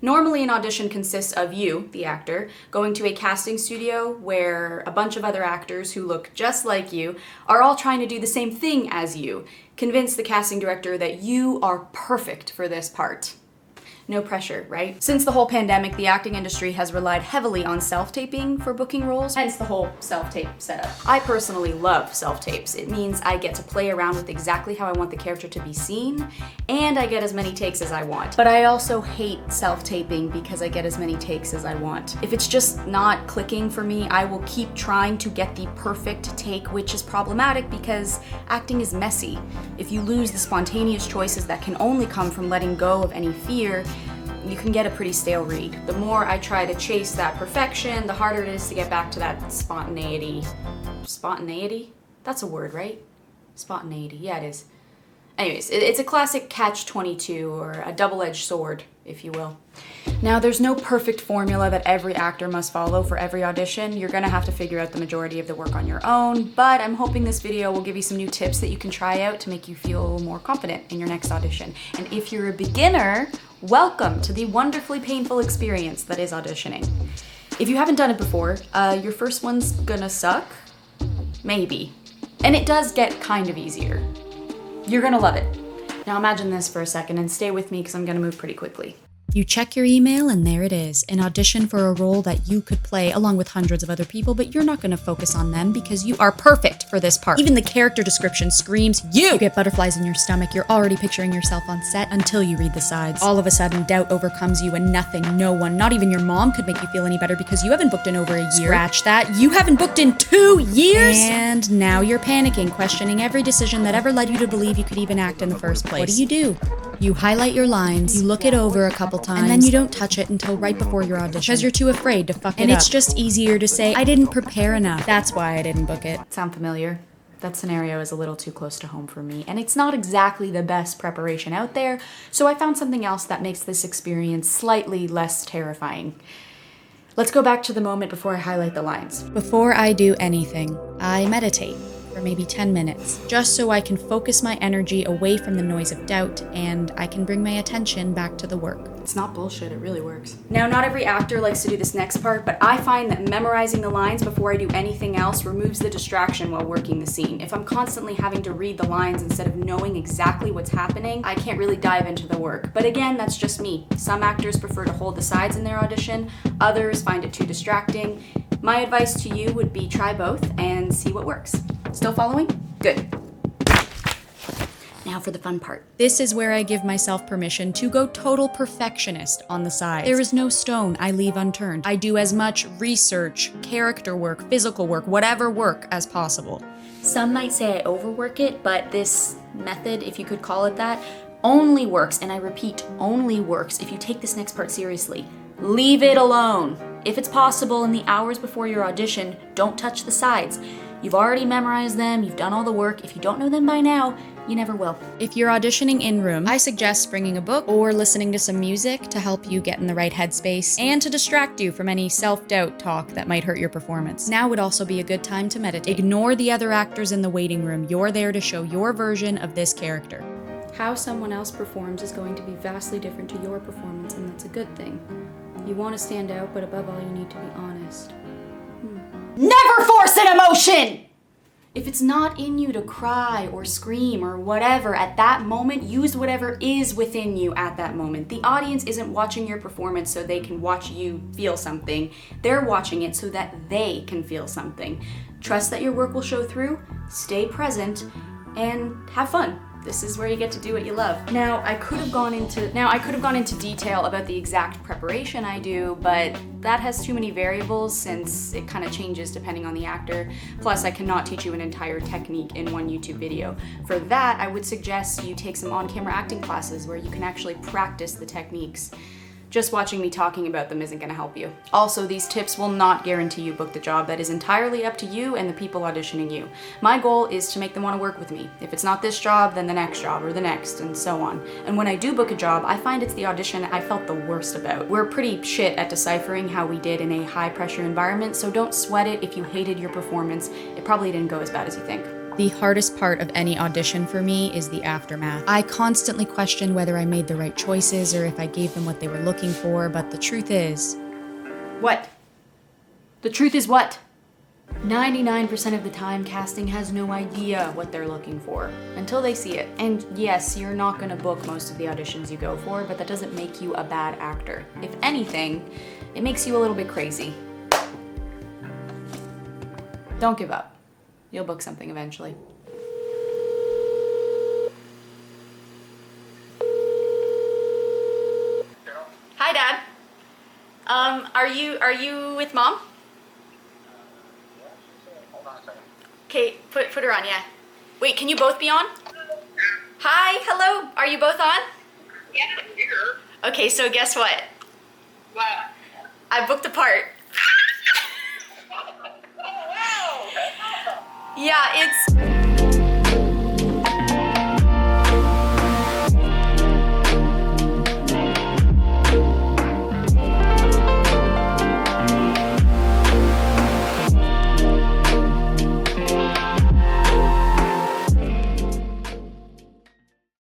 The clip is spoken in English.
Normally an audition consists of you, the actor, going to a casting studio where a bunch of other actors who look just like you are all trying to do the same thing as you, convince the casting director that you are perfect for this part. No pressure, right? Since the whole pandemic, the acting industry has relied heavily on self-taping for booking roles, hence the whole self-tape setup. I personally love self-tapes. It means I get to play around with exactly how I want the character to be seen, and I get as many takes as I want. But I also hate self-taping because I get as many takes as I want. If it's just not clicking for me, I will keep trying to get the perfect take, which is problematic because acting is messy. If you lose the spontaneous choices that can only come from letting go of any fear, you can get a pretty stale read. The more I try to chase that perfection, the harder it is to get back to that spontaneity. Spontaneity? That's a word, right? Spontaneity, yeah, it is. Anyways, it's a classic catch-22 or a double-edged sword, if you will. Now, there's no perfect formula that every actor must follow for every audition. You're gonna have to figure out the majority of the work on your own, but I'm hoping this video will give you some new tips that you can try out to make you feel more confident in your next audition. And if you're a beginner, welcome to the wonderfully painful experience that is auditioning. If you haven't done it before, your first one's gonna suck. Maybe. And it does get kind of easier. You're gonna love it. Now imagine this for a second and stay with me because I'm gonna move pretty quickly. You check your email and there it is, an audition for a role that you could play along with hundreds of other people, but you're not going to focus on them because you are perfect for this part. Even the character description screams you! You get butterflies in your stomach, you're already picturing yourself on set until you read the sides. All of a sudden, doubt overcomes you and nothing, no one, not even your mom could make you feel any better because you haven't booked in over a year. Scratch that, you haven't booked in 2 years? And now you're panicking, questioning every decision that ever led you to believe you could even act in the first place. What do? You highlight your lines, you look it over a couple times, and then you don't touch it until right before your audition because you're too afraid to fuck it up. And it's just easier to say, I didn't prepare enough. That's why I didn't book it. Sound familiar? That scenario is a little too close to home for me, and it's not exactly the best preparation out there, so I found something else that makes this experience slightly less terrifying. Let's go back to the moment before I highlight the lines. Before I do anything, I meditate for maybe 10 minutes, just so I can focus my energy away from the noise of doubt and I can bring my attention back to the work. It's not bullshit, it really works. Now, not every actor likes to do this next part, but I find that memorizing the lines before I do anything else removes the distraction while working the scene. If I'm constantly having to read the lines instead of knowing exactly what's happening, I can't really dive into the work. But again, that's just me. Some actors prefer to hold the sides in their audition, others find it too distracting. My advice to you would be try both and see what works. Still following? Good. Now for the fun part. This is where I give myself permission to go total perfectionist on the side. There is no stone I leave unturned. I do as much research, character work, physical work, whatever work as possible. Some might say I overwork it, but this method, if you could call it that, only works, and I repeat, only works if you take this next part seriously. Leave it alone. If it's possible in the hours before your audition, don't touch the sides. You've already memorized them, you've done all the work. If you don't know them by now, you never will. If you're auditioning in-room, I suggest bringing a book or listening to some music to help you get in the right headspace and to distract you from any self-doubt talk that might hurt your performance. Now would also be a good time to meditate. Ignore the other actors in the waiting room. You're there to show your version of this character. How someone else performs is going to be vastly different to your performance, and that's a good thing. You want to stand out, but above all, you need to be honest. Never force an emotion! If it's not in you to cry or scream or whatever at that moment, use whatever is within you at that moment. The audience isn't watching your performance so they can watch you feel something. They're watching it so that they can feel something. Trust that your work will show through, stay present, and have fun. This is where you get to do what you love. Now, I could have gone into detail about the exact preparation I do, but that has too many variables since it kind of changes depending on the actor. Plus, I cannot teach you an entire technique in one YouTube video. For that, I would suggest you take some on-camera acting classes where you can actually practice the techniques. Just watching me talking about them isn't going to help you. Also, these tips will not guarantee you book the job. That is entirely up to you and the people auditioning you. My goal is to make them want to work with me. If it's not this job, then the next job, or the next, and so on. And when I do book a job, I find it's the audition I felt the worst about. We're pretty shit at deciphering how we did in a high-pressure environment, so don't sweat it if you hated your performance. It probably didn't go as bad as you think. The hardest part of any audition for me is the aftermath. I constantly question whether I made the right choices or if I gave them what they were looking for, but the truth is... What? The truth is what? 99% of the time, casting has no idea what they're looking for until they see it. And yes, you're not gonna book most of the auditions you go for, but that doesn't make you a bad actor. If anything, it makes you a little bit crazy. Don't give up. You'll book something eventually. Hi, Dad. Are you with Mom? Okay, put her on, yeah. Wait, can you both be on? Hi, hello. Are you both on? Yeah, I'm here. Okay, so guess what? What? I booked a part. Oh, wow. Yeah, it's...